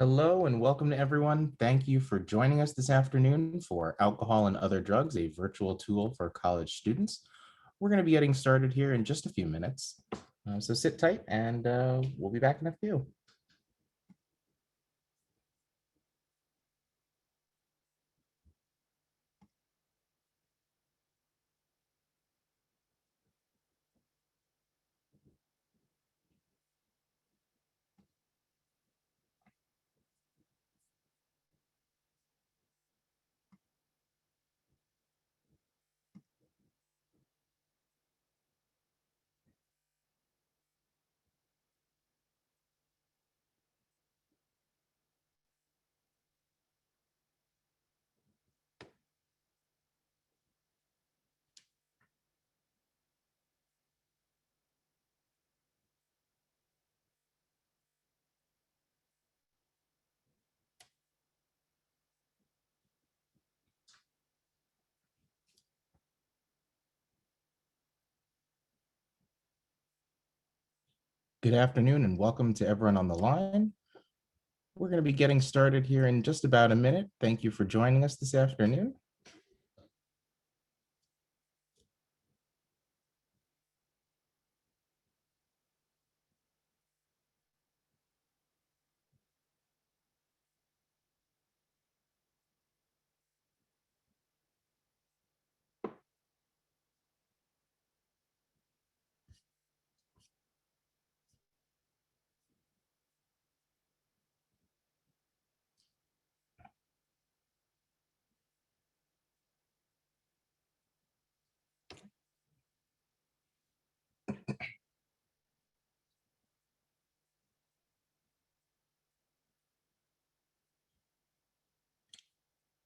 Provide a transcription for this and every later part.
Hello and welcome to everyone. Thank you for joining us this afternoon for Alcohol and Other Drugs, a virtual tool for college students. We're going to be getting started here in just a few minutes. So sit tight and we'll be back in a few. Good afternoon and welcome to everyone on the line. We're going to be getting started here in just about a minute. Thank you for joining us this afternoon.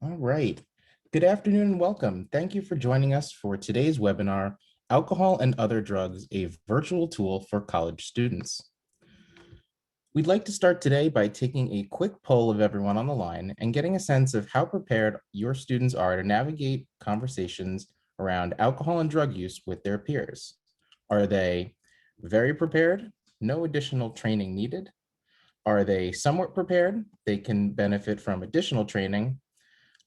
All right. Good afternoon and welcome. Thank you for joining us for today's webinar, Alcohol and Other Drugs, a virtual tool for college students. We'd like to start today by taking a quick poll of everyone on the line and getting a sense of how prepared your students are to navigate conversations around alcohol and drug use with their peers. Are they very prepared? No additional training needed? Are they somewhat prepared? They can benefit from additional training.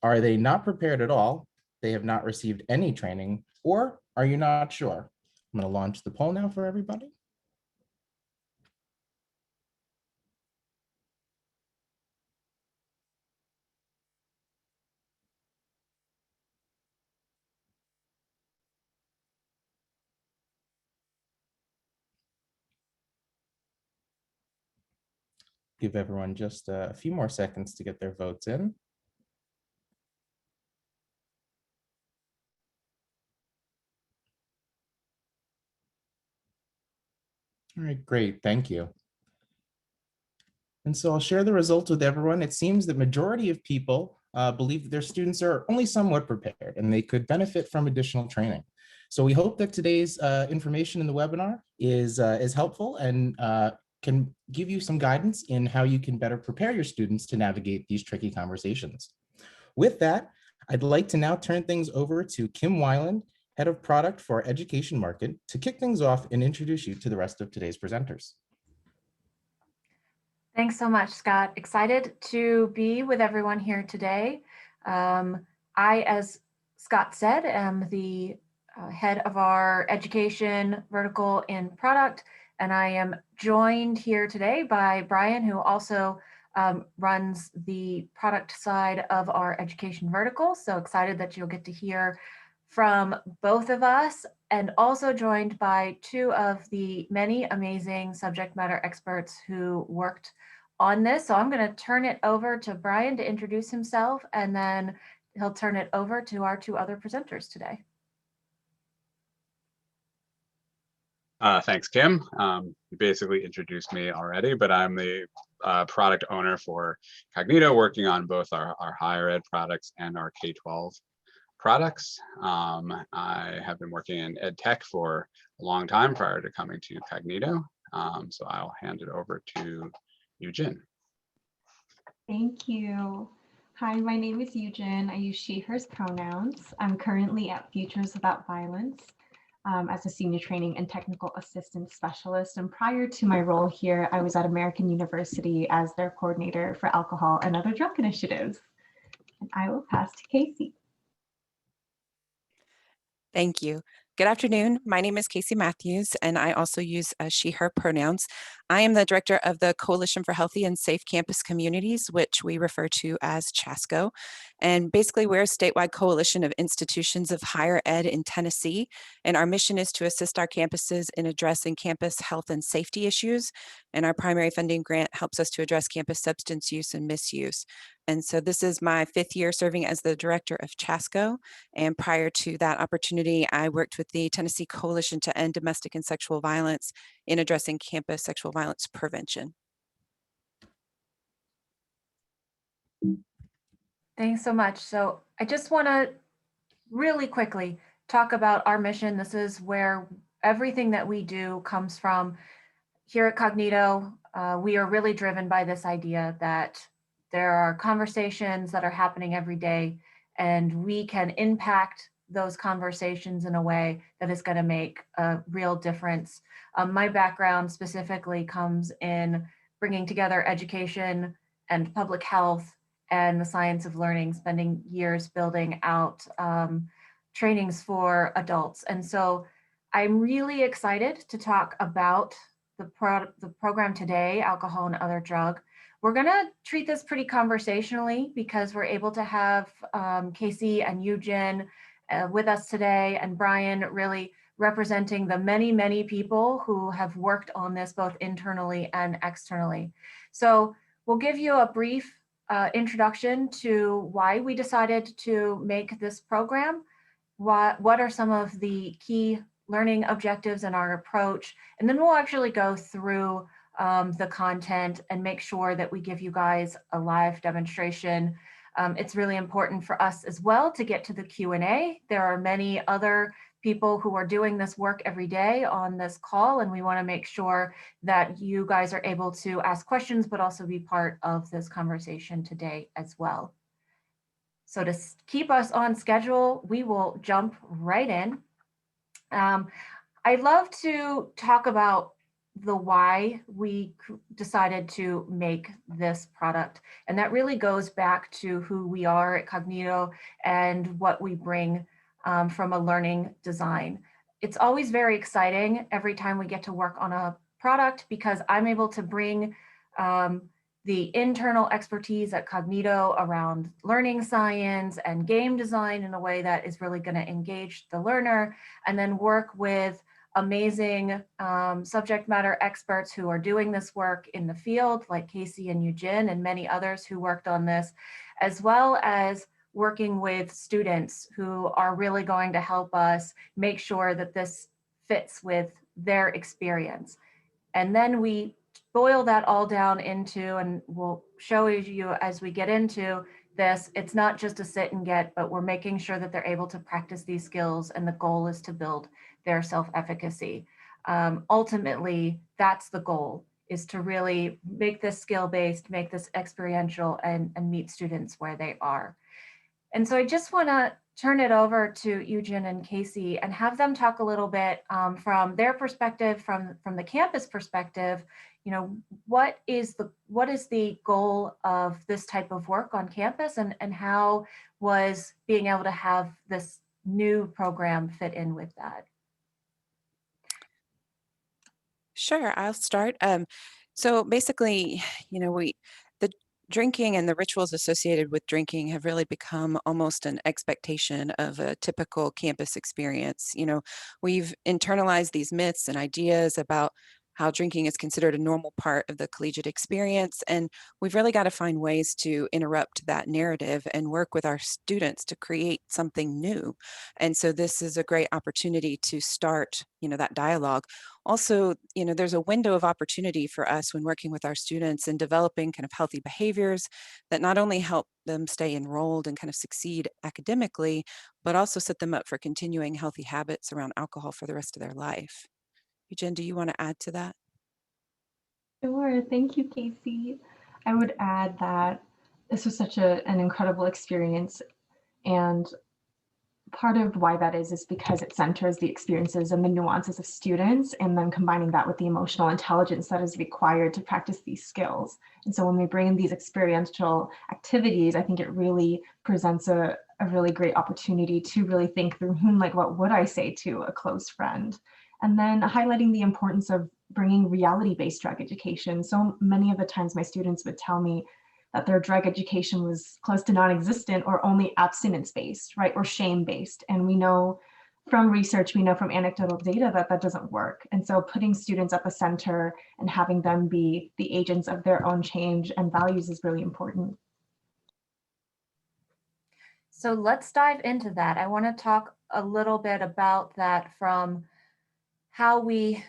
Are they not prepared at all? They have not received any training, or are you not sure? I'm going to launch the poll now for everybody. Give everyone just a few more seconds to get their votes in. All right, great, thank you. And so I'll share the results with everyone. It seems the majority of people believe that their students are only somewhat prepared and they could benefit from additional training. So we hope that today's information in the webinar is helpful and can give you some guidance in how you can better prepare your students to navigate these tricky conversations. With that, I'd like to now turn things over to Kim Weiland, Head of Product for our Education Market, to kick things off and introduce you to the rest of today's presenters. Thanks so much, Scott. Excited to be with everyone here today. I, as Scott said, am the head of our education vertical in product, and I am joined here today by Brian, who also runs the product side of our education vertical. So excited that you'll get to hear from both of us, and also joined by two of the many amazing subject matter experts who worked on this. So I'm going to turn it over to Brian to introduce himself, and then he'll turn it over to our two other presenters today. Thanks, Kim. You basically introduced me already, but I'm the product owner for Kognito, working on both our higher ed products and our K-12 products. I have been working in ed tech for a long time prior to coming to Kognito. So I'll hand it over to Yoo-Jin. Thank you. Hi, my name is Yoo-Jin. I use she, hers pronouns. I'm currently at Futures Without Violence. as a senior training and technical assistant specialist. And prior to my role here, I was at American University as their coordinator for alcohol and other drug initiatives. And I will pass to Kayce. Thank you. Good afternoon. My name is Kayce Matthews, and I also use she, her pronouns. I am the director of the Coalition for Healthy and Safe Campus Communities, which we refer to as CHASCo. And basically, we're a statewide coalition of institutions of higher ed in Tennessee. And our mission is to assist our campuses in addressing campus health and safety issues. And our primary funding grant helps us to address campus substance use and misuse. And so this is my 5th year serving as the director of CHASCo. And prior to that opportunity, I worked with the Tennessee Coalition to End Domestic and Sexual Violence in addressing campus sexual violence prevention. Thanks so much. So I just want to really quickly talk about our mission. This is where everything that we do comes from. Here at Kognito, we are really driven by this idea that there are conversations that are happening every day, and we can impact those conversations in a way that is going to make a real difference. My background specifically comes in bringing together education and public health and the science of learning, spending years building out trainings for adults. And so I'm really excited to talk about the program today, Alcohol and Other Drug. We're gonna treat this pretty conversationally because we're able to have Kayce and Yoo-Jin with us today, and Brian really representing the many, many people who have worked on this both internally and externally. So we'll give you a brief introduction to why we decided to make this program, what are some of the key learning objectives in our approach, and then we'll actually go through the content and make sure that we give you guys a live demonstration. It's really important for us as well to get to the Q&A. There are many other people who are doing this work every day on this call, and we want to make sure that you guys are able to ask questions, but also be part of this conversation today as well. So to keep us on schedule, we will jump right in. I'd love to talk about the why we decided to make this product. And that really goes back to who we are at Kognito and what we bring from a learning design. It's always very exciting every time we get to work on a product because I'm able to bring the internal expertise at Kognito around learning science and game design in a way that is really going to engage the learner, and then work with amazing subject matter experts who are doing this work in the field, like Kayce and Yoo-Jin and many others who worked on this, as well as working with students who are really going to help us make sure that this fits with their experience. And then we boil that all down into, and we'll show you as we get into this, it's not just a sit and get, but we're making sure that they're able to practice these skills, and the goal is to build their self-efficacy. Ultimately, that's the goal, is to really make this skill-based, make this experiential, and meet students where they are. And so I just want to turn it over to Yoo-Jin and Kayce and have them talk a little bit from their perspective, from the campus perspective. You know, what is the goal of this type of work on campus, and how was being able to have this new program fit in with that? Sure, I'll start. So basically, you know, the drinking and the rituals associated with drinking have really become almost an expectation of a typical campus experience. You know, we've internalized these myths and ideas about how drinking is considered a normal part of the collegiate experience. And we've really got to find ways to interrupt that narrative and work with our students to create something new. And so this is a great opportunity to start, you know, that dialogue. Also, you know, there's a window of opportunity for us when working with our students and developing kind of healthy behaviors that not only help them stay enrolled and kind of succeed academically, but also set them up for continuing healthy habits around alcohol for the rest of their life. Yoo-Jin, do you want to add to that? Sure, thank you, Kayce. I would add that this was such an incredible experience, and part of why that is because it centers the experiences and the nuances of students, and then combining that with the emotional intelligence that is required to practice these skills. And so when we bring in these experiential activities, I think it really presents a really great opportunity to really think through, like, what would I say to a close friend? And then highlighting the importance of bringing reality-based drug education. So many of the times my students would tell me that their drug education was close to non-existent or only abstinence-based, right, or shame-based. And we know from research, we know from anecdotal data that that doesn't work. And so putting students at the center and having them be the agents of their own change and values is really important. So let's dive into that. I want to talk a little bit about that from how we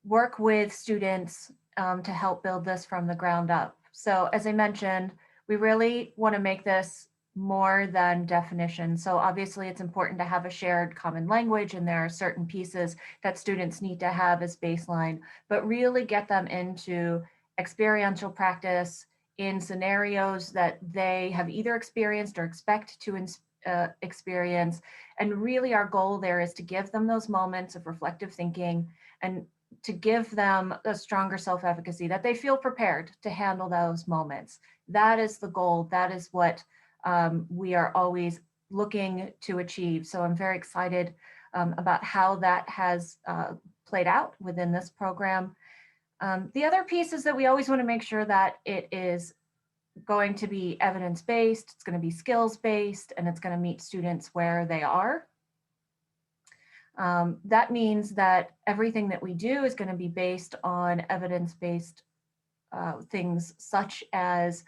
work with students to help build this from the ground up. So as I mentioned, we really want to make this more than definition. So obviously it's important to have a shared common language, and there are certain pieces that students need to have as baseline, but really get them into experiential practice in scenarios that they have either experienced or expect to experience. And really our goal there is to give them those moments of reflective thinking and to give them a stronger self-efficacy, that they feel prepared to handle those moments. That is the goal. That is what we are always looking to achieve. So I'm very excited about how that has played out within this program. The other piece is that we always want to make sure that it is going to be evidence-based, it's going to be skills-based, and it's going to meet students where they are. That means that everything that we do is going to be based on evidence-based things such as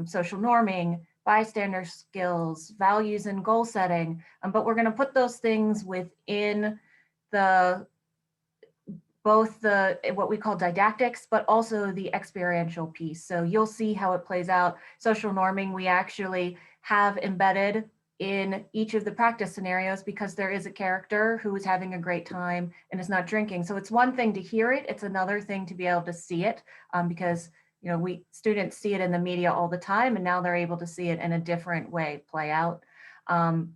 social norming, bystander skills, values and goal setting, but we're going to put those things within both the what we call didactics, but also the experiential piece. So you'll see how it plays out. Social norming, we actually have embedded in each of the practice scenarios because there is a character who is having a great time and is not drinking. So it's one thing to hear it, it's another thing to be able to see it, because students see it in the media all the time, and now they're able to see it in a different way play out. And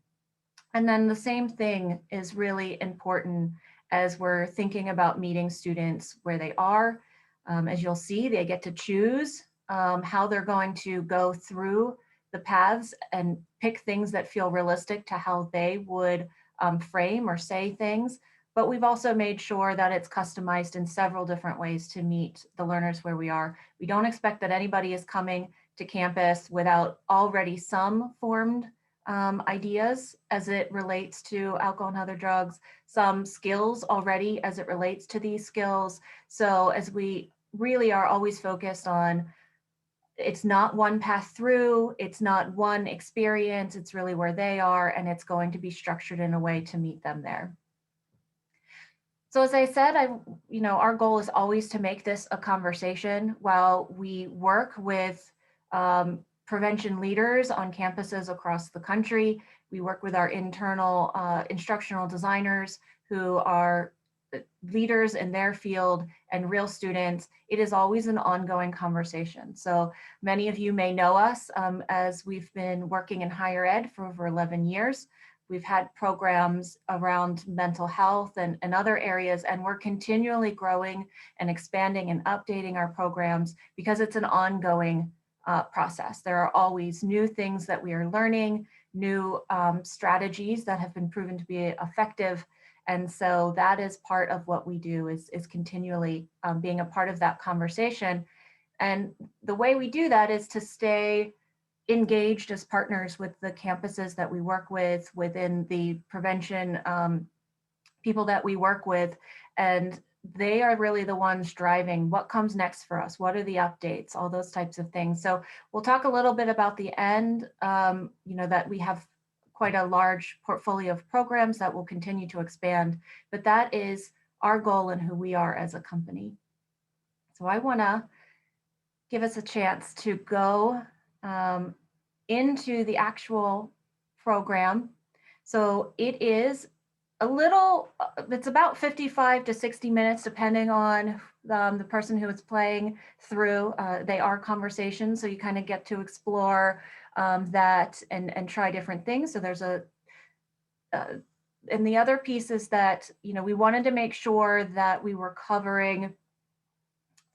then the same thing is really important as we're thinking about meeting students where they are. As you'll see, they get to choose how they're going to go through the paths and pick things that feel realistic to how they would frame or say things. But we've also made sure that it's customized in several different ways to meet the learners where we are. We don't expect that anybody is coming to campus without already some formed ideas as it relates to alcohol and other drugs, some skills already as it relates to these skills. So as we really are always focused on, it's not one path through, it's not one experience, it's really where they are, and it's going to be structured in a way to meet them there. So as I said, our goal is always to make this a conversation while we work with prevention leaders on campuses across the country. We work with our internal instructional designers who are leaders in their field and real students. It is always an ongoing conversation. So many of you may know us as we've been working in higher ed for over 11 years. We've had programs around mental health and other areas, and we're continually growing and expanding and updating our programs because it's an ongoing process. There are always new things that we are learning, new strategies that have been proven to be effective. And so that is part of what we do is continually being a part of that conversation. And the way we do that is to stay engaged as partners with the campuses that we work with within the prevention people that we work with. And they are really the ones driving what comes next for us. What are the updates, all those types of things. So we'll talk a little bit about the end, that we have quite a large portfolio of programs that will continue to expand, but that is our goal and who we are as a company. So I wanna give us a chance to go into the actual program. So it is it's about 55 to 60 minutes, depending on the person who is playing through. They are conversations, so you kind of get to explore that and try different things. So there's and the other piece is that, we wanted to make sure that we were covering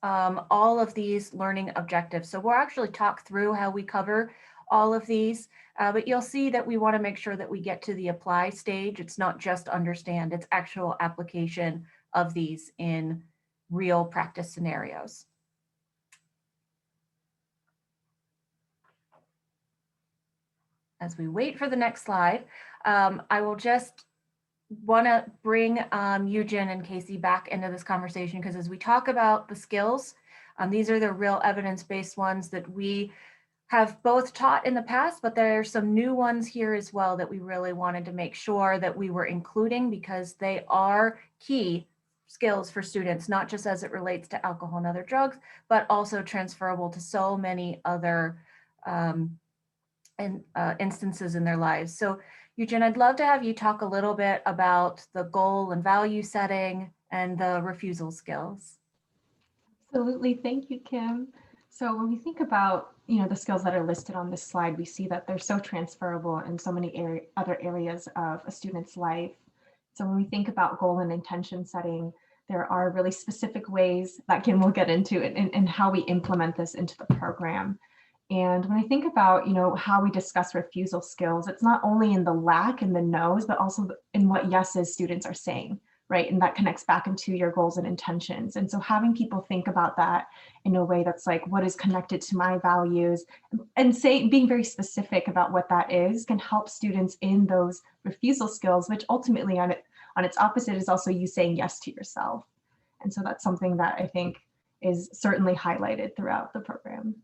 all of these learning objectives. So we'll actually talk through how we cover all of these, but you'll see that we want to make sure that we get to the apply stage. It's not just understand, it's actual application of these in real practice scenarios. As we wait for the next slide, I will just want to bring Yoo-Jin and Kayce back into this conversation, because as we talk about the skills, these are the real evidence-based ones that we have both taught in the past, but there are some new ones here as well that we really wanted to make sure that we were including, because they are key skills for students, not just as it relates to alcohol and other drugs, but also transferable to so many other instances in their lives. So Yoo-Jin, I'd love to have you talk a little bit about the goal and value setting and the refusal skills. Absolutely. Thank you, Kim. So when we think about, the skills that are listed on this slide, we see that they're so transferable in so many other areas of a student's life. So when we think about goal and intention setting, there are really specific ways that Kim will get into it and how we implement this into the program. And when I think about, how we discuss refusal skills, it's not only in the lack and the no's, but also in what yeses students are saying, right? And that connects back into your goals and intentions. And so having people think about that in a way that's like, what is connected to my values, and being very specific about what that is, can help students in those refusal skills, which ultimately on its opposite is also you saying yes to yourself. And so that's something that I think is certainly highlighted throughout the program.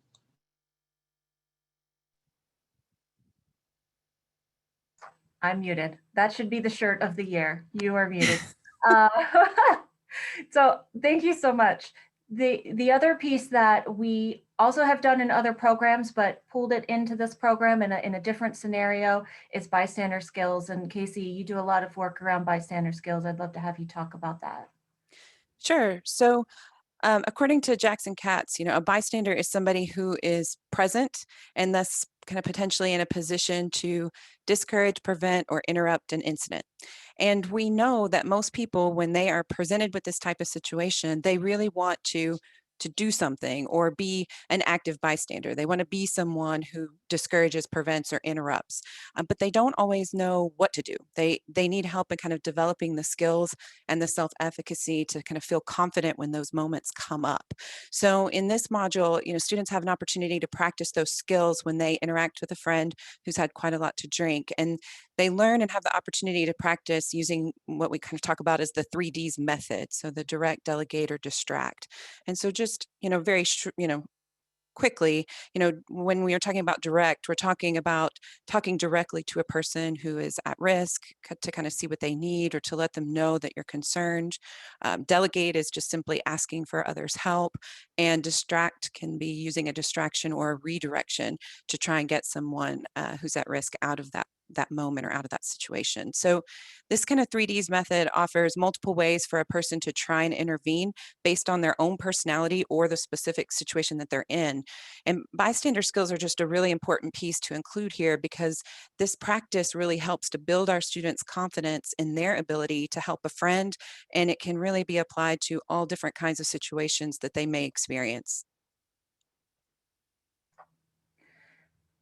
I'm muted. That should be the shirt of the year. You are muted. So thank you so much. The other piece that we also have done in other programs, but pulled it into this program in a different scenario, is bystander skills. And Kayce, you do a lot of work around bystander skills. I'd love to have you talk about that. Sure. So according to Jackson Katz, a bystander is somebody who is present and thus kind of potentially in a position to discourage, prevent, or interrupt an incident. And we know that most people, when they are presented with this type of situation, they really want to do something or be an active bystander. They want to be someone who discourages, prevents, or interrupts, but they don't always know what to do. They need help in kind of developing the skills and the self-efficacy to kind of feel confident when those moments come up. So in this module, students have an opportunity to practice those skills when they interact with a friend who's had quite a lot to drink, and they learn and have the opportunity to practice using what we kind of talk about as the 3Ds method. So the direct, delegate, or distract. And so just, very, quickly, when we are talking about direct, we're talking about talking directly to a person who is at risk to kind of see what they need or to let them know that you're concerned. Delegate is just simply asking for others' help, and distract can be using a distraction or a redirection to try and get someone who's at risk out of that moment or out of that situation. So this kind of 3Ds method offers multiple ways for a person to try and intervene based on their own personality or the specific situation that they're in. And bystander skills are just a really important piece to include here, because this practice really helps to build our students' confidence in their ability to help a friend, and it can really be applied to all different kinds of situations that they may experience.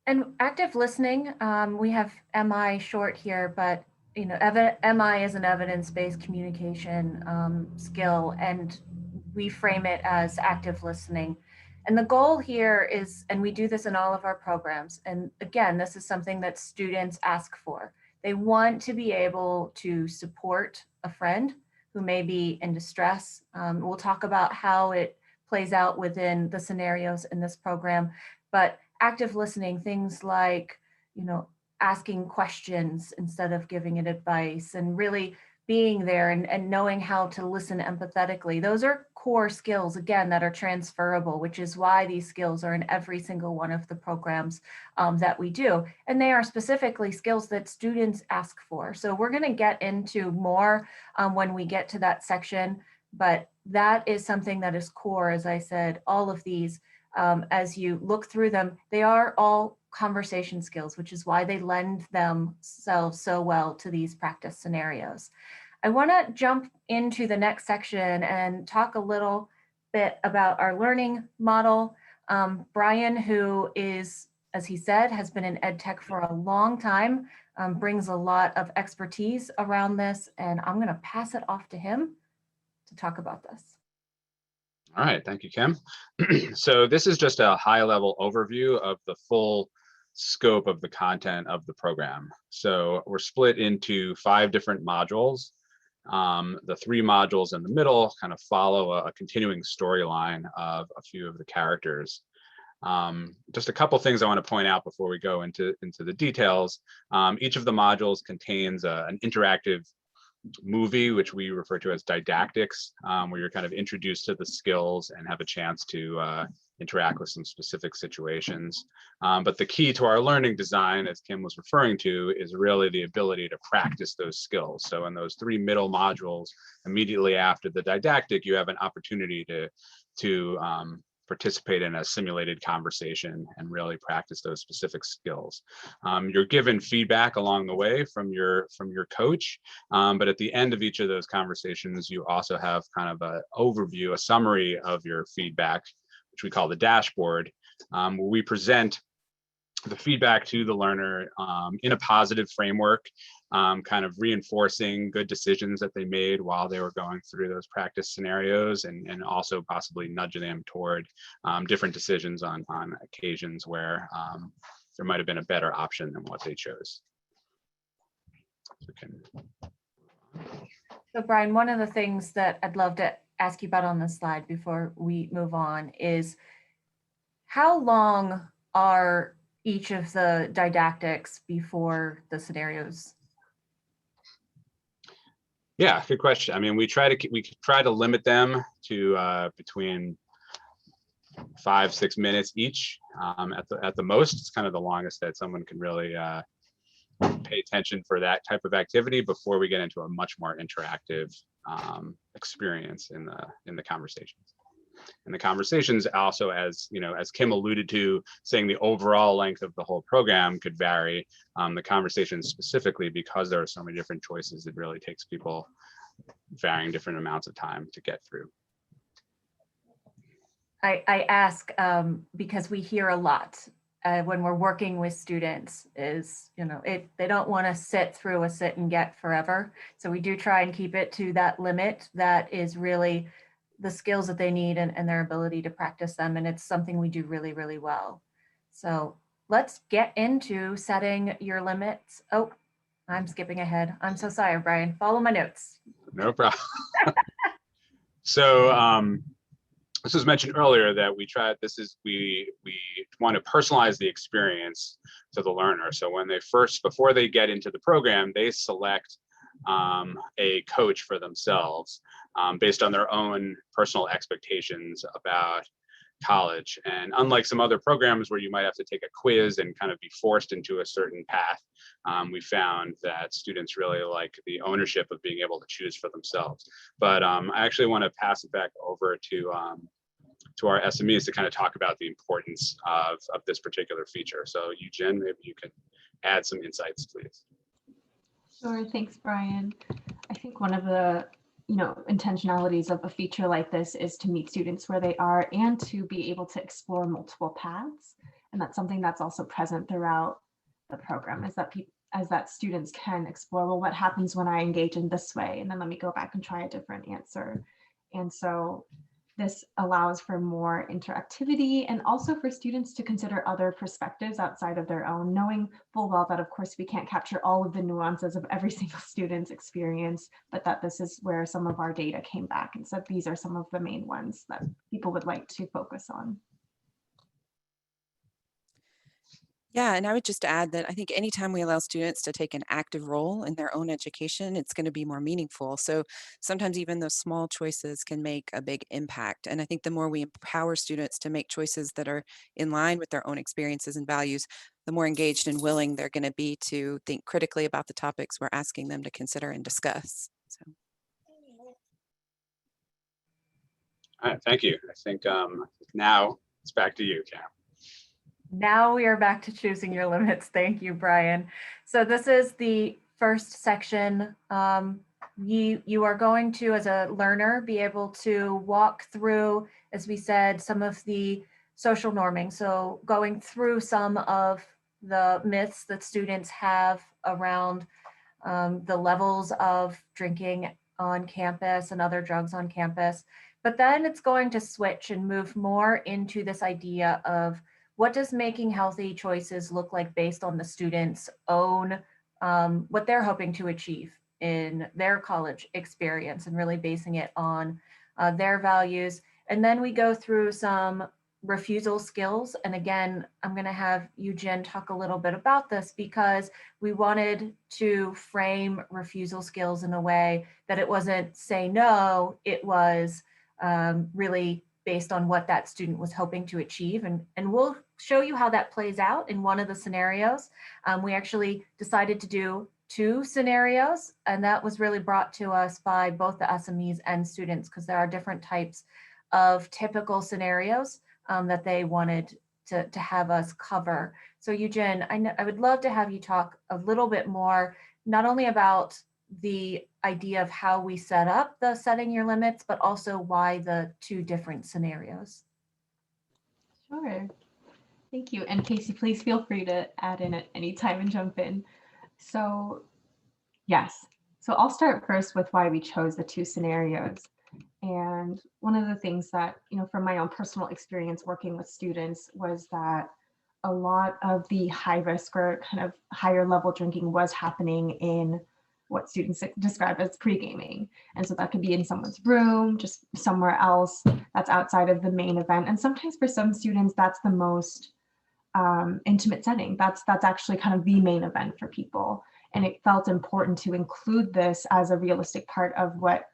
And active listening, we have MI short here, but MI is an evidence-based communication skill, and we frame it as active listening. And the goal here is, and we do this in all of our programs, and again, this is something that students ask for. They want to be able to support a friend who may be in distress. We'll talk about how it plays out within the scenarios in this program, but active listening, things like, asking questions instead of giving it advice, and really being there and knowing how to listen empathetically. Those are core skills, again, that are transferable, which is why these skills are in every single one of the programs that we do. And they are specifically skills that students ask for. So we're going to get into more when we get to that section, but that is something that is core, as I said, all of these as you look through them, they are all conversation skills, which is why they lend themselves so well to these practice scenarios. I want to jump into the next section and talk a little bit about our learning model. Brian, who is, as he said, has been in ed tech for a long time, brings a lot of expertise around this, and I'm going to pass it off to him to talk about this. All right, thank you, Kim. So this is just a high-level overview of the full scope of the content of the program. So we're split into 5 different modules. The 3 modules in the middle kind of follow a continuing storyline of a few of the characters. Just a couple things I want to point out before we go into the details. Each of the modules contains an interactive movie, which we refer to as didactics, where you're kind of introduced to the skills and have a chance to interact with some specific situations. But the key to our learning design, as Kim was referring to, is really the ability to practice those skills. So in those 3 middle modules, immediately after the didactic, you have an opportunity to participate in a simulated conversation and really practice those specific skills. You're given feedback along the way from your coach, but at the end of each of those conversations, you also have kind of an overview, a summary of your feedback, which we call the dashboard, where we present the feedback to the learner in a positive framework, kind of reinforcing good decisions that they made while they were going through those practice scenarios, and also possibly nudging them toward different decisions on occasions where there might have been a better option than what they chose. So Brian, one of the things that I'd love to ask you about on this slide before we move on is how long are each of the didactics before the scenarios? Yeah, good question. I mean, we try to limit them to between 5-6 minutes each at the most. It's kind of the longest that someone can really pay attention for that type of activity before we get into a much more interactive experience in the conversations. And the conversations also, as you know, as Kim alluded to, saying the overall length of the whole program could vary. The conversations specifically, because there are so many different choices, it really takes people varying different amounts of time to get through. I ask because we hear a lot when we're working with students is, you know, they don't want to sit through a sit and get forever. So we do try and keep it to that limit that is really the skills that they need and their ability to practice them. And it's something we do really, really well. So let's get into setting your limits. Oh, I'm skipping ahead. I'm so sorry, Brian. Follow my notes. No problem. So this was mentioned earlier that we want to personalize the experience to the learner. So when before they get into the program, they select a coach for themselves based on their own personal expectations about college. And unlike some other programs where you might have to take a quiz and kind of be forced into a certain path, we found that students really like the ownership of being able to choose for themselves. But I actually want to pass it back over to our SMEs to kind of talk about the importance of this particular feature. So Yoo-Jin, maybe you can add some insights, please. Sure, thanks, Brian. I think one of the intentionalities of a feature like this is to meet students where they are and to be able to explore multiple paths. And that's something that's also present throughout the program, is that students can explore, well, what happens when I engage in this way? And then let me go back and try a different answer. And so this allows for more interactivity and also for students to consider other perspectives outside of their own, knowing full well that, of course, we can't capture all of the nuances of every single student's experience, but that this is where some of our data came back. And so these are some of the main ones that people would like to focus on. Yeah, and I would just add that I think anytime we allow students to take an active role in their own education, it's going to be more meaningful. So sometimes even those small choices can make a big impact. And I think the more we empower students to make choices that are in line with their own experiences and values, the more engaged and willing they're going to be to think critically about the topics we're asking them to consider and discuss. So. All right, thank you. I think now It's back to you, Cam. Now we are back to choosing your limits. Thank you, Brian. So this is the first section. You are going to, as a learner, be able to walk through, as we said, some of the social norming. So going through some of the myths that students have around the levels of drinking on campus and other drugs on campus. But then it's going to switch and move more into this idea of what does making healthy choices look like based on the student's own, what they're hoping to achieve in their college experience, and really basing it on their values. And then we go through some refusal skills. And again, I'm going to have Yoo-Jin talk a little bit about this, because we wanted to frame refusal skills in a way that it wasn't say no, it was really based on what that student was hoping to achieve. And we'll show you how that plays out in one of the scenarios. We actually decided to do 2 scenarios, and that was really brought to us by both the SMEs and students, because there are different types of typical scenarios that they wanted to have us cover. So Yoo-Jin, I would love to have you talk a little bit more, not only about the idea of how we set up the setting your limits, but also why the 2 different scenarios. Sure. Thank you. And Kayce, please feel free to add in at any time and jump in. So yes, so I'll start first with why we chose the 2 scenarios. And one of the things that, from my own personal experience working with students, was that a lot of the high risk or kind of higher level drinking was happening in what students describe as pre-gaming. And so that could be in someone's room, just somewhere else that's outside of the main event. And sometimes for some students, that's the most intimate setting. That's actually kind of the main event for people. And it felt important to include this as a realistic part of what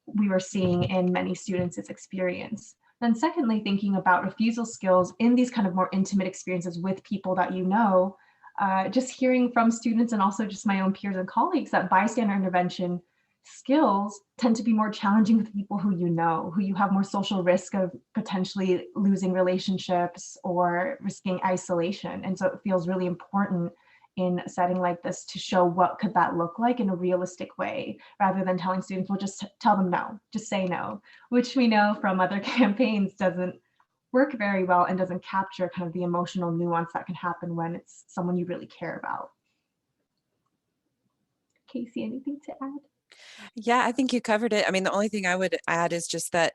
we were seeing in many students' experience. Then secondly, thinking about refusal skills in these kind of more intimate experiences with people that just hearing from students and also just my own peers and colleagues that bystander intervention skills tend to be more challenging with people who who you have more social risk of potentially losing relationships or risking isolation. And so it feels really important in a setting like this to show what could that look like in a realistic way, rather than telling students, well, just tell them no, just say no, which we know from other campaigns doesn't work very well and doesn't capture kind of the emotional nuance that can happen when it's someone you really care about. Kayce, anything to add? Yeah, I think you covered it. I mean, the only thing I would add is just that,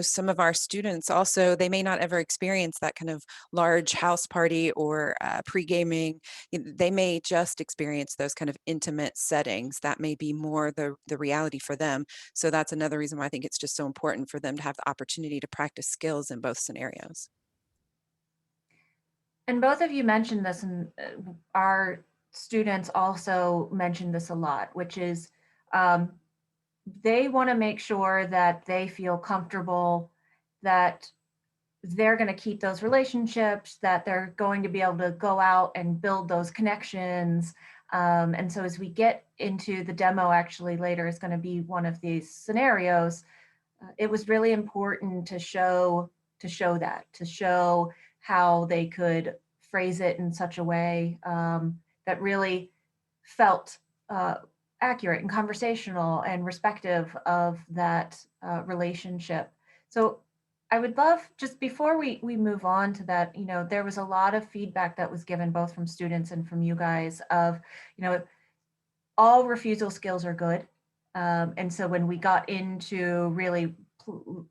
some of our students also, they may not ever experience that kind of large house party or pre-gaming. They may just experience those kind of intimate settings. That may be more the reality for them. So that's another reason why I think it's just so important for them to have the opportunity to practice skills in both scenarios. And both of you mentioned this, and our students also mentioned this a lot, which is they want to make sure that they feel comfortable, that they're going to keep those relationships, that they're going to be able to go out and build those connections. And so as we get into the demo, actually later is going to be one of these scenarios. It was really important to show how they could phrase it in such a way that really felt accurate and conversational and respective of that relationship. So I would love, just before we move on to that, there was a lot of feedback that was given both from students and from you guys of, all refusal skills are good. And so when we got into really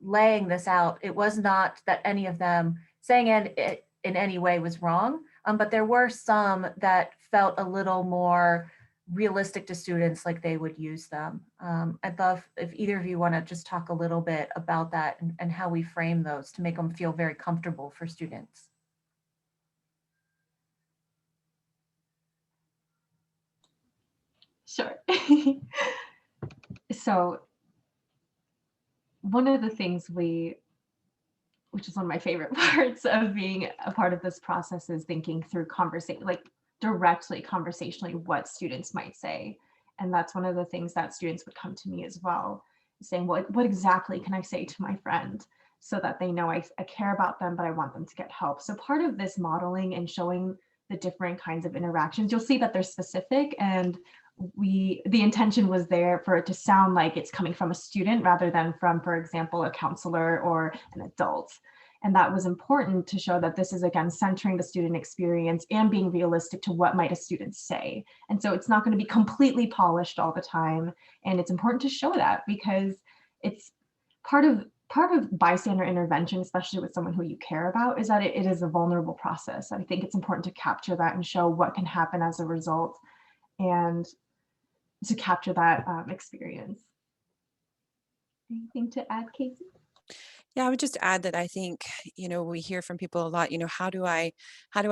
laying this out, it was not that any of them saying it in any way was wrong, but there were some that felt a little more realistic to students, like they would use them. I'd love if either of you want to just talk a little bit about that and how we frame those to make them feel very comfortable for students. Sure. So one of the things which is one of my favorite parts of being a part of this process, is thinking through directly conversationally what students might say. And that's one of the things that students would come to me as well, saying, well, what exactly can I say to my friend so that they know I care about them, but I want them to get help. So part of this modeling and showing the different kinds of interactions, you'll see that they're specific, and the intention was there for it to sound like it's coming from a student rather than from, for example, a counselor or an adult. And that was important to show that this is, again, centering the student experience and being realistic to what might a student say. And so it's not going to be completely polished all the time. And it's important to show that, because it's part of bystander intervention, especially with someone who you care about, is that it is a vulnerable process. I think it's important to capture that and show what can happen as a result, and to capture that experience. Anything to add, Kayce? Yeah, I would just add that I think, we hear from people a lot, how do I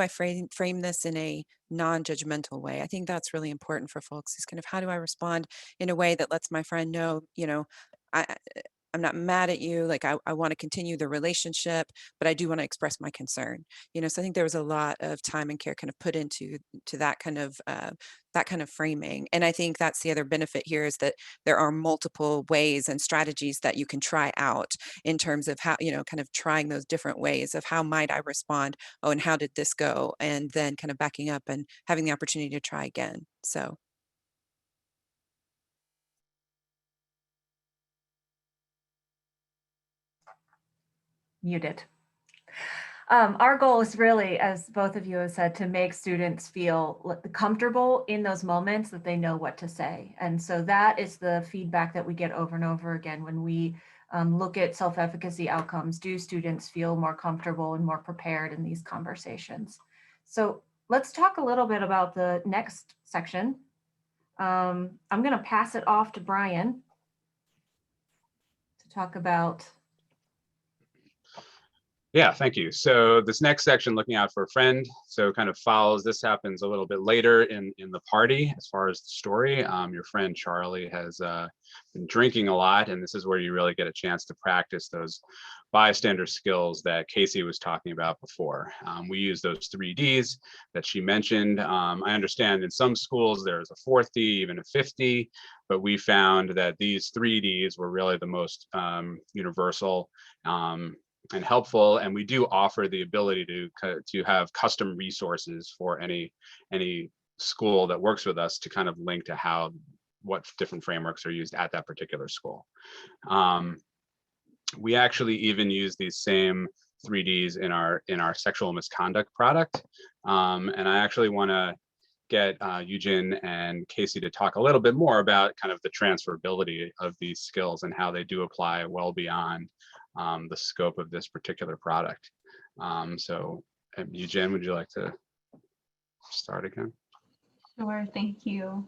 frame this in a non-judgmental way? I think that's really important for folks, is kind of, how do I respond in a way that lets my friend know, I, I'm not mad at you. Like, I want to continue the relationship, but I do want to express my concern. So I think there was a lot of time and care kind of put into that kind of framing. And I think that's the other benefit here, is that there are multiple ways and strategies that you can try out in terms of how, kind of trying those different ways of how might I respond? Oh, and how did this go? And then kind of backing up and having the opportunity to try again. So. Muted. Our goal is really, as both of you have said, to make students feel comfortable in those moments that they know what to say. And so that is the feedback that we get over and over again when we look at self-efficacy outcomes. Do students feel more comfortable and more prepared in these conversations? So let's talk a little bit about the next section. I'm going to pass it off to Brian to talk about. Yeah, thank you. So this next section, looking out for a friend, so kind of follows, this happens a little bit later in the party as far as the story. Your friend Charlie has been drinking a lot, and this is where you really get a chance to practice those bystander skills that Kayce was talking about before. We use those 3Ds that she mentioned. I understand in some schools there's a 4th D, even a 5th D, but we found that these 3Ds were really the most universal and helpful, and we do offer the ability to have custom resources for any school that works with us to kind of link to what different frameworks are used at that particular school. We actually even use these same 3Ds in our sexual misconduct product, and I actually want to get Yoo-Jin and Kayce to talk a little bit more about kind of the transferability of these skills and how they do apply well beyond the scope of this particular product. So Yoo-Jin, would you like to start again? Sure, thank you.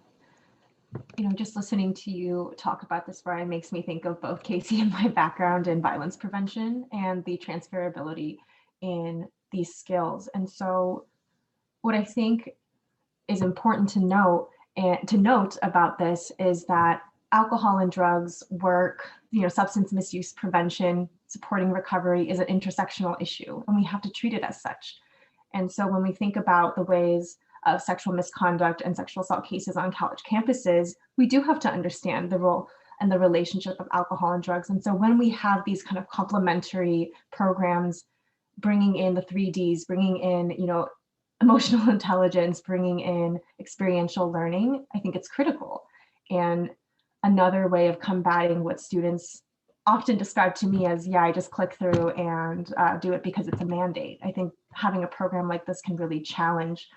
Just listening to you talk about this, Brian, makes me think of both Kayce and my background in violence prevention and the transferability in these skills. And so what I think is important to note about this is that alcohol and drugs work, substance misuse prevention, supporting recovery is an intersectional issue, and we have to treat it as such. And so when we think about the ways of sexual misconduct and sexual assault cases on college campuses, we do have to understand the role and the relationship of alcohol and drugs. And so when we have these kind of complementary programs, bringing in the 3Ds, bringing in, emotional intelligence, bringing in experiential learning, I think it's critical. And another way of combating what students often describe to me as, I just click through and do it because it's a mandate. I think having a program like this can really challenge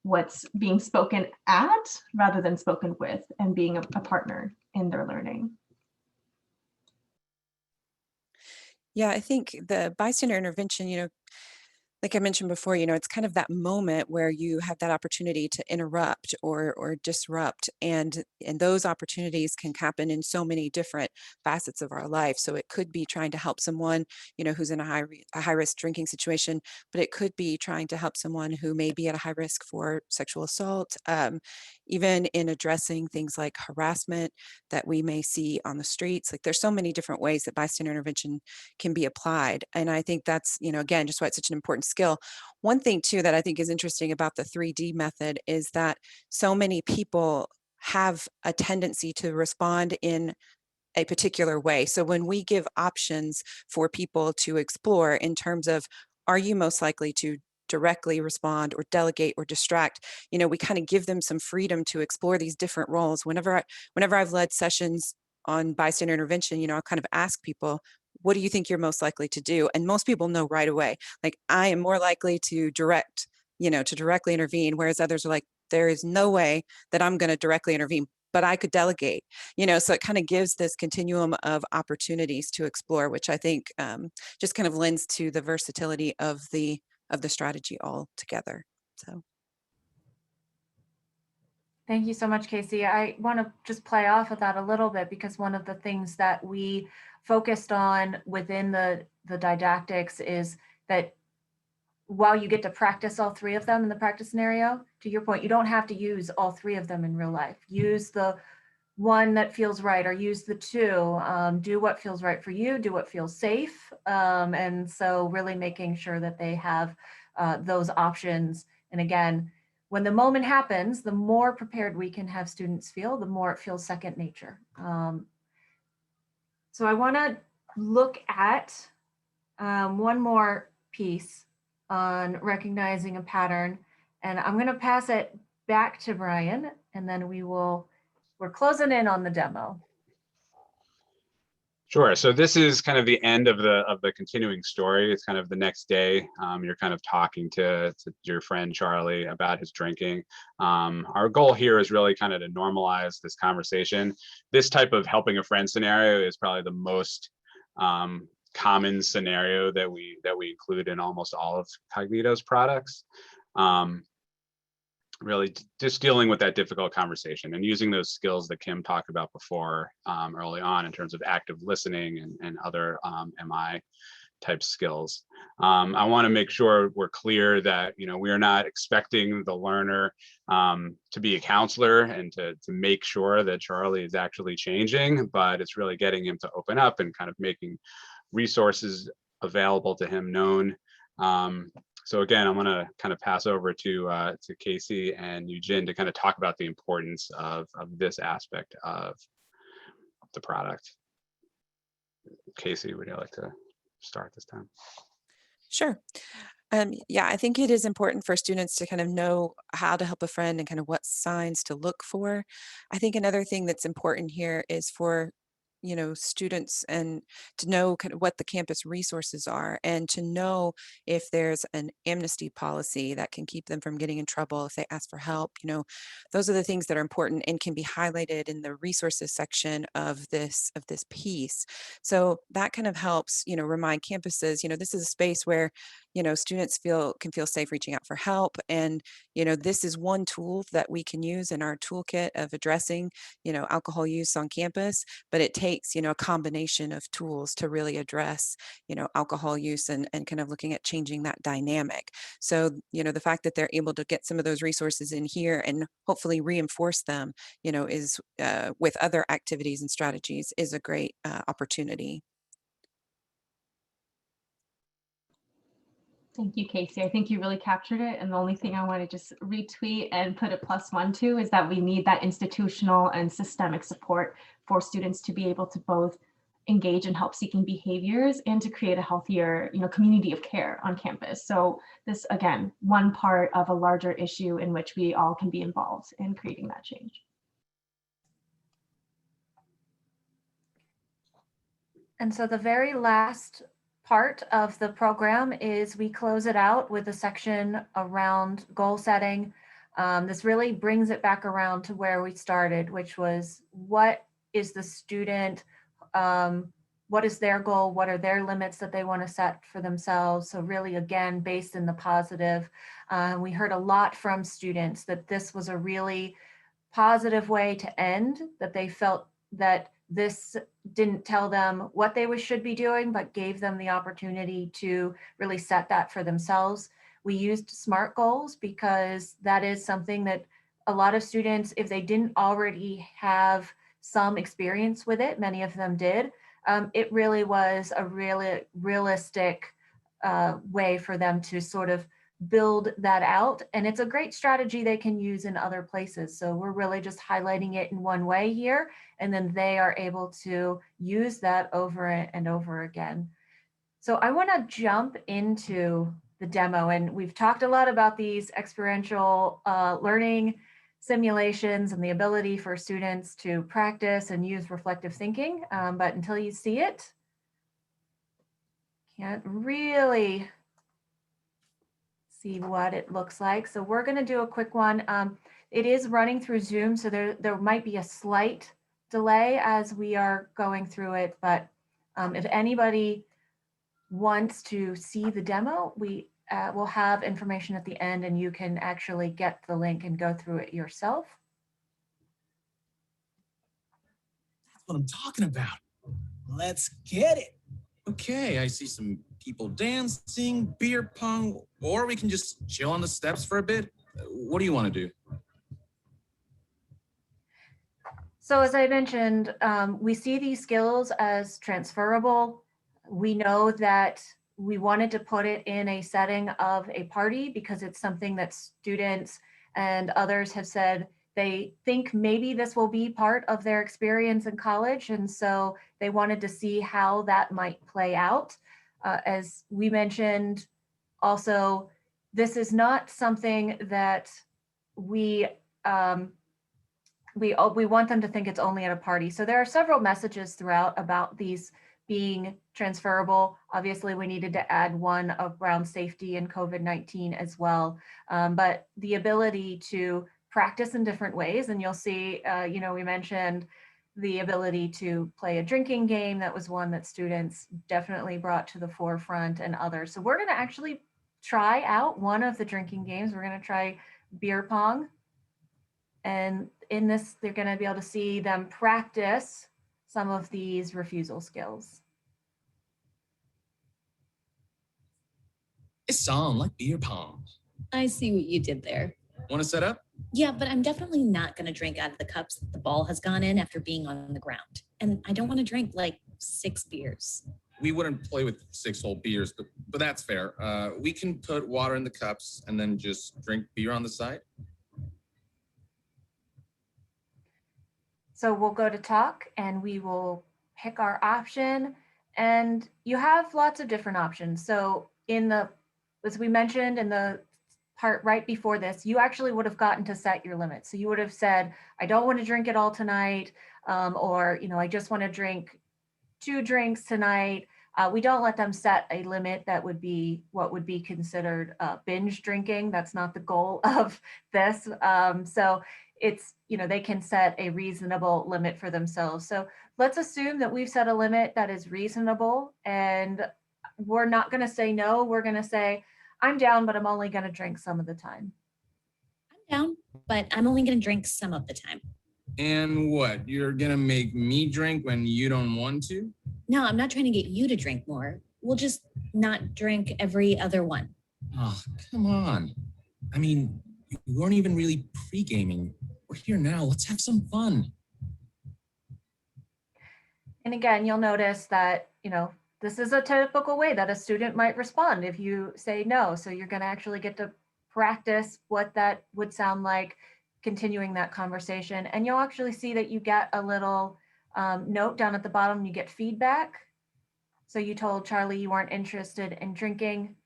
what's being spoken at rather than spoken with, and being a partner in their learning. Yeah, I think the bystander intervention, like I mentioned before, it's kind of that moment where you have that opportunity to interrupt or disrupt, and those opportunities can happen in so many different facets of our life. So it could be trying to help someone, who's in a high risk drinking situation, but it could be trying to help someone who may be at a high risk for sexual assault, even in addressing things like harassment that we may see on the streets. Like, there's so many different ways that bystander intervention can be applied, and I think that's again just why it's such an important skill. One thing too that I think is interesting about the 3D method is that so many people have a tendency to respond in a particular way. So when we give options for people to explore in terms of, are you most likely to directly respond or delegate or distract, we kind of give them some freedom to explore these different roles. Whenever I've led sessions on bystander intervention, I'll kind of ask people, what do you think you're most likely to do? And most people know right away, like, I am more likely to direct, to directly intervene, whereas others are like, there is no way that I'm going to directly intervene, but I could delegate, so it kind of gives this continuum of opportunities to explore, which I think just kind of lends to the versatility of the strategy altogether. So. Thank you so much, Kayce. I want to just play off of that a little bit, because one of the things that we focused on within the didactics is that while you get to practice all three of them in the practice scenario, to your point, you don't have to use all three of them in real life. Use the one that feels right, or use the two. Do what feels right for you, do what feels safe. And so really making sure that they have those options. And again, when the moment happens, the more prepared we can have students feel, the more it feels second nature. So I want to look at one more piece on recognizing a pattern, and I'm going to pass it back to Brian, and then we're closing in on the demo. Sure. So this is kind of the end of the continuing story. It's kind of the next day. You're kind of talking to your friend Charlie about his drinking. Our goal here is really kind of to normalize this conversation. This type of helping a friend scenario is probably the most common scenario that we include in almost all of Kognito's products. Really just dealing with that difficult conversation and using those skills that Kim talked about before early on in terms of active listening and other MI type skills. I want to make sure we're clear that we are not expecting the learner to be a counselor and to make sure that Charlie is actually changing, but it's really getting him to open up and kind of making resources available to him known. So again, I'm going to kind of pass over to Kayce and Yoo-Jin to kind of talk about the importance of this aspect of the product. Kayce, would you like to start this time? Sure. Yeah, I think it is important for students to kind of know how to help a friend and kind of what signs to look for. I think another thing that's important here is for students and to know kind of what the campus resources are, and to know if there's an amnesty policy that can keep them from getting in trouble if they ask for help. Those are the things that are important and can be highlighted in the resources section of this piece. So that kind of helps remind campuses this is a space where students can feel safe reaching out for help, and this is one tool that we can use in our toolkit of addressing alcohol use on campus, but it takes a combination of tools to really address alcohol use and kind of looking at changing that dynamic. So the fact that they're able to get some of those resources in here and hopefully reinforce them is with other activities and strategies is a great opportunity. Thank you, Kayce. I think you really captured it. And the only thing I want to just retweet and put a +1 to is that we need that institutional and systemic support for students to be able to both engage in help-seeking behaviors and to create a healthier, community of care on campus. So this, again, one part of a larger issue in which we all can be involved in creating that change. And so the very last part of the program is we close it out with a section around goal setting. This really brings it back around to where we started, which was what is the student, what is their goal, what are their limits that they want to set for themselves. So really, again, based in the positive. We heard a lot from students that this was a really positive way to end, that they felt that this didn't tell them what they should be doing, but gave them the opportunity to really set that for themselves. We used SMART goals because that is something that a lot of students, if they didn't already have some experience with it, many of them did, it really was a really realistic way for them to sort of build that out. And it's a great strategy they can use in other places. So we're really just highlighting it in one way here, and then they are able to use that over and over again. So I want to jump into the demo, and we've talked a lot about these experiential learning simulations and the ability for students to practice and use reflective thinking. But until you see it, can't really see what it looks like. So we're going to do a quick one. It is running through Zoom, so there might be a slight delay as we are going through it. But if anybody wants to see the demo, we will have information at the end, and you can actually get the link and go through it yourself. That's what I'm talking about. Let's get it. Okay, I see some people dancing, beer pong, or we can just chill on the steps for a bit. What do you want to do? So as I mentioned, we see these skills as transferable. We know that we wanted to put it in a setting of a party because it's something that students and others have said they think maybe this will be part of their experience in college. And so they wanted to see how that might play out. As we mentioned, also, this is not something that we want them to think it's only at a party. So there are several messages throughout about these being transferable. Obviously, we needed to add one around safety and COVID-19 as well. But the ability to practice in different ways, and you'll see, we mentioned the ability to play a drinking game. That was one that students definitely brought to the forefront, and others. So we're going to actually try out one of the drinking games. We're going to try beer pong. And in this, they're going to be able to see them practice some of these refusal skills. It sounds like beer pong. I see what you did there. Want to set up? Yeah, but I'm definitely not going to drink out of the cups that the ball has gone in after being on the ground. And I don't want to drink like 6 beers. We wouldn't play with 6 whole beers, but that's fair. We can put water in the cups and then just drink beer on the side. So we'll go to talk and we will pick our option, and you have lots of different options. So as we mentioned in the part right before this, you actually would have gotten to set your limits. So you would have said, I don't want to drink it all tonight, or, I just want to drink 2 drinks tonight. We don't let them set a limit that would be what would be considered binge drinking. That's not the goal of this. So it's, they can set a reasonable limit for themselves. So let's assume that we've set a limit that is reasonable, and we're not going to say no. We're going to say, I'm down, but I'm only going to drink some of the time. I'm down, but I'm only going to drink some of the time. And what? You're going to make me drink when you don't want to? No, I'm not trying to get you to drink more. We'll just not drink every other one. Oh, come on. I mean, you weren't even really pre-gaming. We're here now. Let's have some fun. And again, you'll notice that, this is a typical way that a student might respond if you say no. So you're going to actually get to practice what that would sound like, continuing that conversation. And you'll actually see that you get a little note down at the bottom, you get feedback. So you told Charlie you weren't interested in drinking.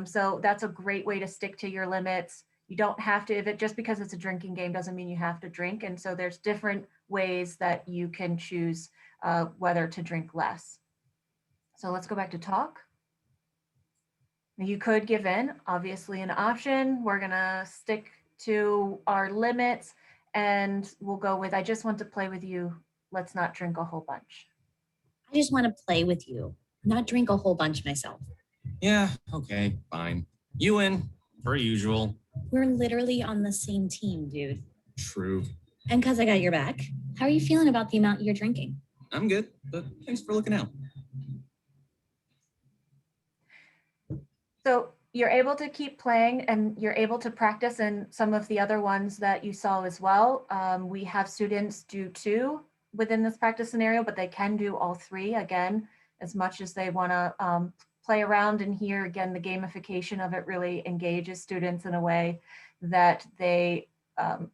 So that's a great way to stick to your limits. You don't have to, just because it's a drinking game doesn't mean you have to drink. And so there's different ways that you can choose whether to drink less. So let's go back to talk. You could give in, obviously an option. We're gonna stick to our limits, and we'll go with, I just want to play with you. Let's not drink a whole bunch. I just want to play with you, not drink a whole bunch myself. Yeah, okay, fine. You win, per usual. We're literally on the same team, dude. True. And because I got your back, how are you feeling about the amount you're drinking? I'm good, but thanks for looking out. So you're able to keep playing, and you're able to practice in some of the other ones that you saw as well. We have students do 2 within this practice scenario, but they can do all 3 again, as much as they want to play around in here. Again, the gamification of it really engages students in a way that they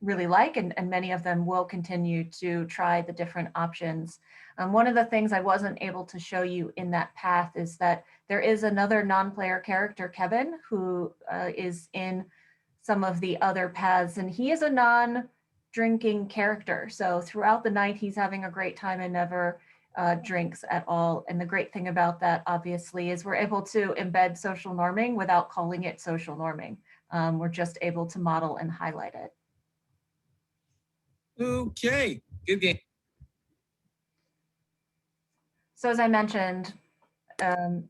really like, and many of them will continue to try the different options. One of the things I wasn't able to show you in that path is that there is another non-player character, Kevin, who is in some of the other paths, and he is a non-drinking character. So throughout the night, he's having a great time and never drinks at all. And the great thing about that, obviously, is we're able to embed social norming without calling it social norming. We're just able to model and highlight it. Okay, good game. So as I mentioned,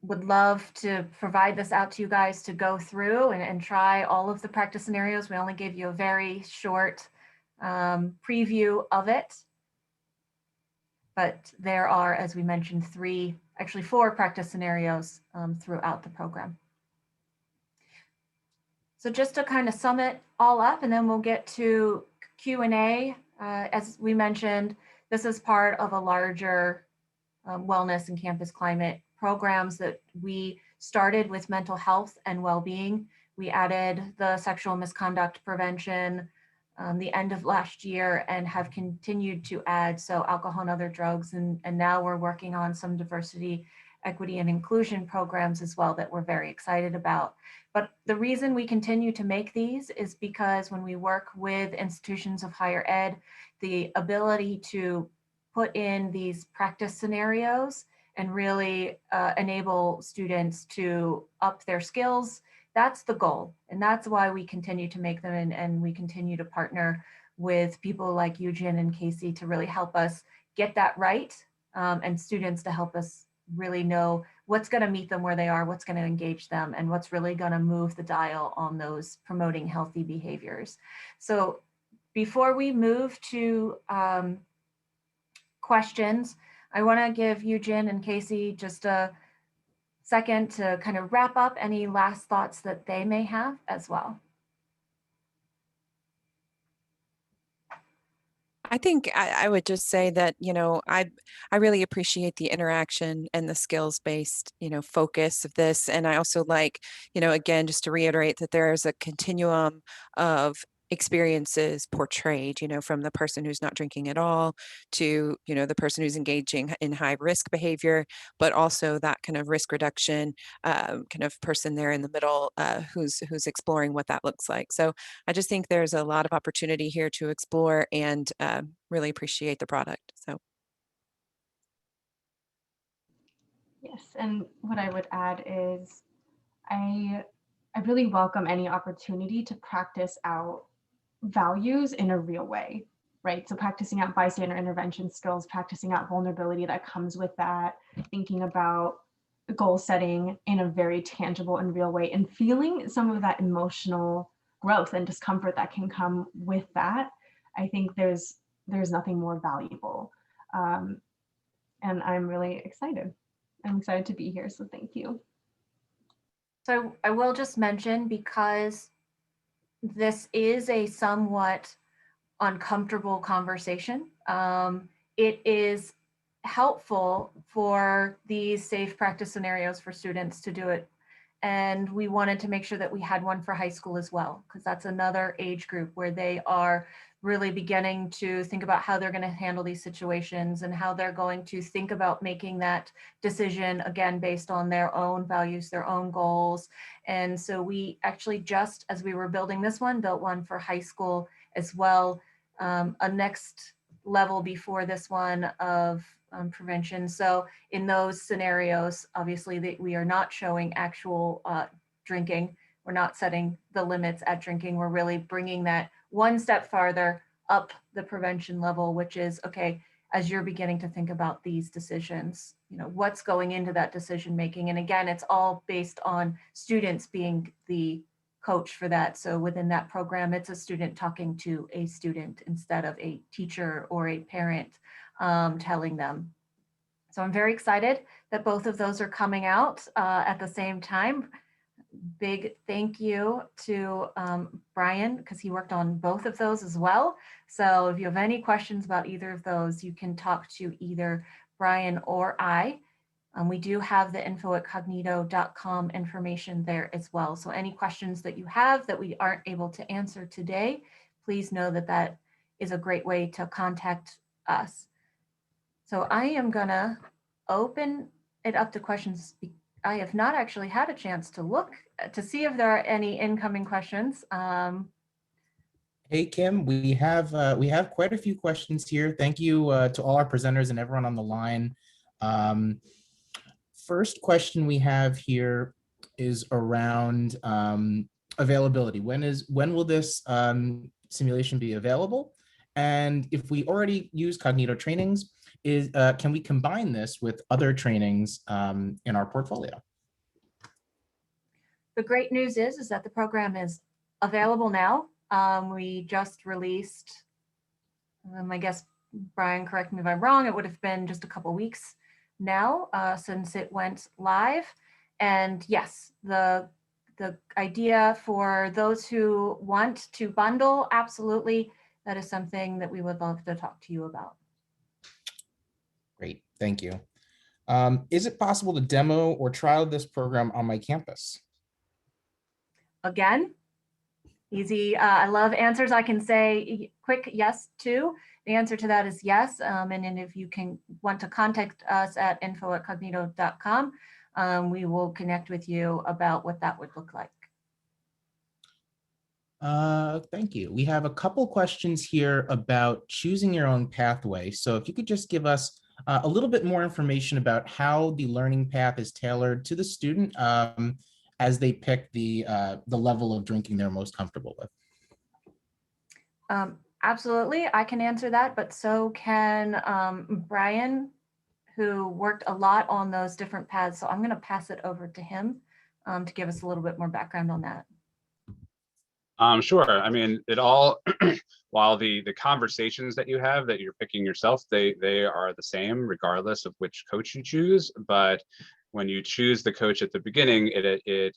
would love to provide this out to you guys to go through and try all of the practice scenarios. We only gave you a very short preview of it. But there are, as we mentioned, actually four practice scenarios throughout the program. So just to kind of sum it all up, and then we'll get to Q&A. As we mentioned, this is part of a larger wellness and campus climate programs that we started with mental health and well-being. We added the sexual misconduct prevention the end of last year and have continued to add, so alcohol and other drugs, and now we're working on some diversity, equity, and inclusion programs as well that we're very excited about. But the reason we continue to make these is because when we work with institutions of higher ed, the ability to put in these practice scenarios and really enable students to up their skills, that's the goal. And that's why we continue to make them, and we continue to partner with people like Yoo-Jin and Kayce to really help us get that right, and students to help us really know what's going to meet them where they are, what's going to engage them, and what's really going to move the dial on those promoting healthy behaviors. So before we move to questions, I want to give Yoo-Jin and Kayce just a second to kind of wrap up any last thoughts that they may have as well. I think I would just say that, you know, I really appreciate the interaction and the skills-based, you know, focus of this. And I also like, you know, again, just to reiterate that there is a continuum of experiences portrayed, you know, from the person who's not drinking at all to, you know, the person who's engaging in high risk behavior, but also that kind of risk reduction kind of person there in the middle who's exploring what that looks like. So I just think there's a lot of opportunity here to explore, and really appreciate the product. So. Yes, and what I would add is I really welcome any opportunity to practice out values in a real way, right? So practicing out bystander intervention skills, practicing out vulnerability that comes with that, thinking about goal setting in a very tangible and real way, and feeling some of that emotional growth and discomfort that can come with that. I think there's nothing more valuable. And I'm really excited. I'm excited to be here, so thank you. So I will just mention, because this is a somewhat uncomfortable conversation, it is helpful for these safe practice scenarios for students to do it. And we wanted to make sure that we had one for high school as well, because that's another age group where they are really beginning to think about how they're going to handle these situations and how they're going to think about making that decision, again, based on their own values, their own goals. And so we actually, just as we were building this one, built one for high school as well, a next level before this one of prevention. So in those scenarios, obviously we are not showing actual drinking. We're not setting the limits at drinking. We're really bringing that one step farther up the prevention level, which is, okay, as you're beginning to think about these decisions, you know, what's going into that decision making. And again, it's all based on students being the coach for that. So within that program, it's a student talking to a student instead of a teacher or a parent telling them. So I'm very excited that both of those are coming out at the same time. Big thank you to Brian, because he worked on both of those as well. So if you have any questions about either of those, you can talk to either Brian or I. We do have the info@kognito.com information there as well. So any questions that you have that we aren't able to answer today, please know that that is a great way to contact us. So I am gonna open it up to questions. I have not actually had a chance to look to see if there are any incoming questions. Hey, Kim, we have quite a few questions here. Thank you to all our presenters and everyone on the line. First question we have here is around availability. When will this simulation be available? And if we already use Kognito trainings, can we combine this with other trainings in our portfolio? The great news is that the program is available now. We just released, I guess, Brian, correct me if I'm wrong, it would have been just a couple weeks now since it went live. And yes, the idea for those who want to bundle, absolutely, that is something that we would love to talk to you about. Great, thank you. Is it possible to demo or trial this program on my campus? Again, easy. I love answers I can say quick yes to. The answer to that is yes. And then if you want to contact us at info@kognito.com, we will connect with you about what that would look like. Thank you. We have a couple questions here about choosing your own pathway. So if you could just give us a little bit more information about how the learning path is tailored to the student as they pick the level of drinking they're most comfortable with. Absolutely, I can answer that, but so can Brian, who worked a lot on those different paths. So I'm going to pass it over to him to give us a little bit more background on that. Sure. I mean, it all, while the conversations that you have that you're picking yourself, they are the same regardless of which coach you choose. But when you choose the coach at the beginning, it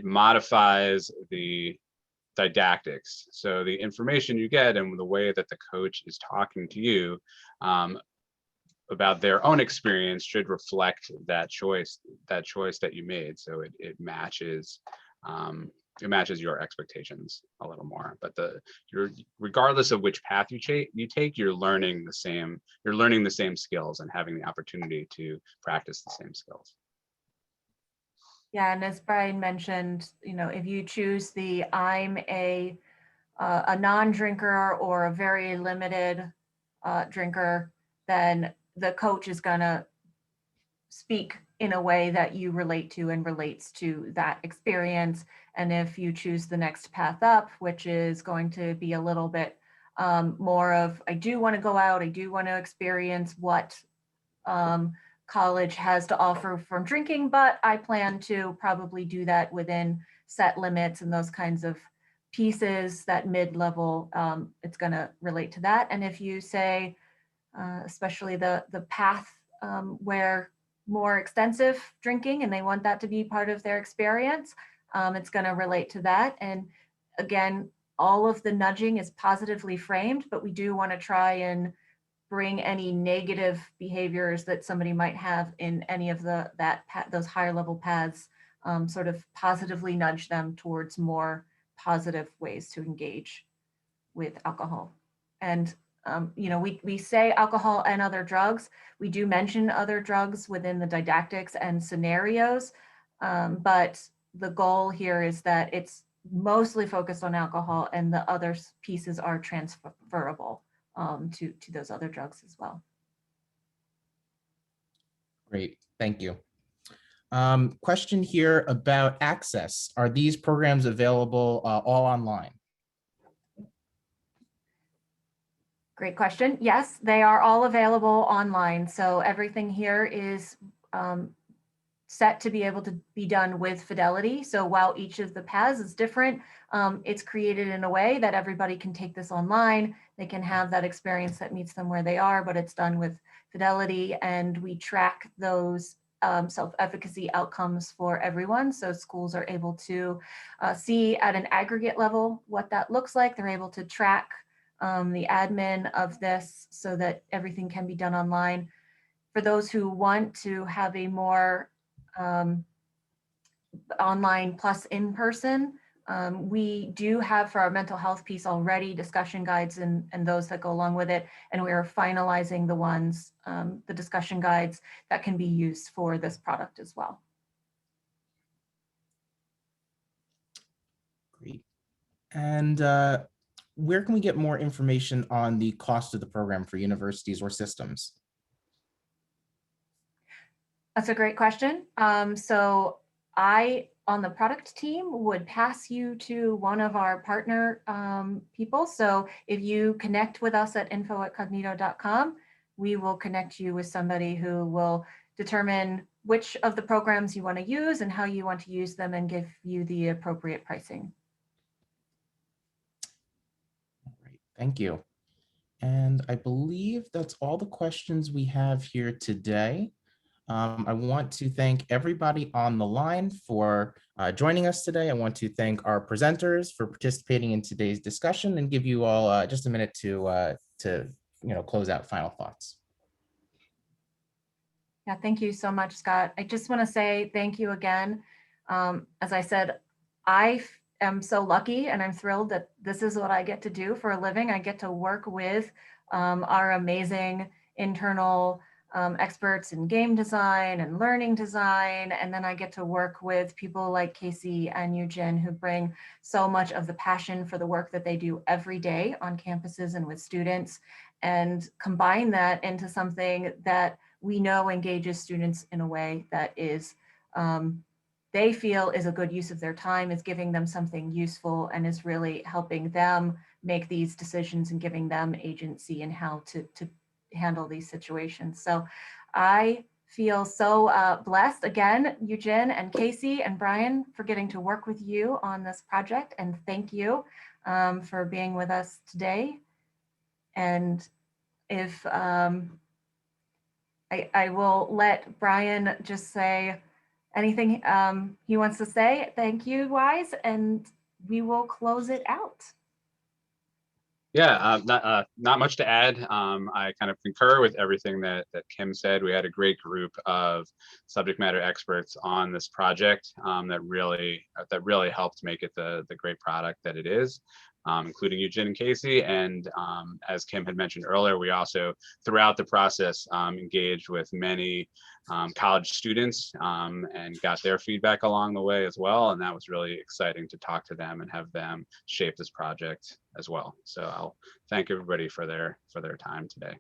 modifies the didactics. So the information you get and the way that the coach is talking to you about their own experience should reflect that choice that you made. So it matches your expectations a little more. But regardless of which path you take, you're learning the same skills and having the opportunity to practice the same skills. Yeah, and as Brian mentioned, if you choose the I'm a non-drinker or a very limited drinker, then the coach is gonna speak in a way that you relate to and relates to that experience. And if you choose the next path up, which is going to be a little bit more of, I do want to go out, I do want to experience what college has to offer from drinking, but I plan to probably do that within set limits and those kinds of pieces, that mid-level, it's going to relate to that. And if you say, especially the path where more extensive drinking and they want that to be part of their experience, it's going to relate to that. And again, all of the nudging is positively framed, but we do want to try and bring any negative behaviors that somebody might have in any of those higher level paths, sort of positively nudge them towards more positive ways to engage with alcohol. And we say alcohol and other drugs. We do mention other drugs within the didactics and scenarios, but the goal here is that it's mostly focused on alcohol and the other pieces are transferable to those other drugs as well. Great, thank you. Question here about access. Are these programs available all online? Great question. Yes, they are all available online. So everything here is set to be able to be done with fidelity. So while each of the paths is different, it's created in a way that everybody can take this online. They can have that experience that meets them where they are, but it's done with fidelity. And we track those self-efficacy outcomes for everyone. So schools are able to see at an aggregate level what that looks like. They're able to track the admin of this so that everything can be done online. for those who want to have a more online plus in person, we do have for our mental health piece already discussion guides and those that go along with it. And we are finalizing the ones, the discussion guides that can be used for this product as well. Great. And where can we get more information on the cost of the program for universities or systems? That's a great question. So I, on the product team, would pass you to one of our partner people. So if you connect with us at info@kognito.com, we will connect you with somebody who will determine which of the programs you want to use and how you want to use them and give you the appropriate pricing. All right, thank you. And I believe that's all the questions we have here today. I want to thank everybody on the line for joining us today. I want to thank our presenters for participating in today's discussion and give you all just a minute to close out final thoughts. Yeah, thank you so much, Scott. I just want to say thank you again. As I said, I am so lucky and I'm thrilled that this is what I get to do for a living. I get to work with our amazing internal experts in game design and learning design. And then I get to work with people like Kayce and Yoo-Jin who bring so much of the passion for the work that they do every day on campuses and with students, and combine that into something that we know engages students in a way that is they feel is a good use of their time, is giving them something useful, and is really helping them make these decisions and giving them agency in how to handle these situations. So I feel so blessed again, Yoo-Jin and Kayce and Brian, for getting to work with you on this project. And thank you for being with us today. And if I will let Brian just say anything he wants to say, thank you wise, and we will close it out. Yeah, not much to add. I kind of concur with everything that Kim said. We had a great group of subject matter experts on this project that really helped make it the great product that it is, including Yoo-Jin and Kayce. And as Kim had mentioned earlier, we also throughout the process engaged with many college students and got their feedback along the way as well. And that was really exciting to talk to them and have them shape this project as well. So I'll thank everybody for their time today.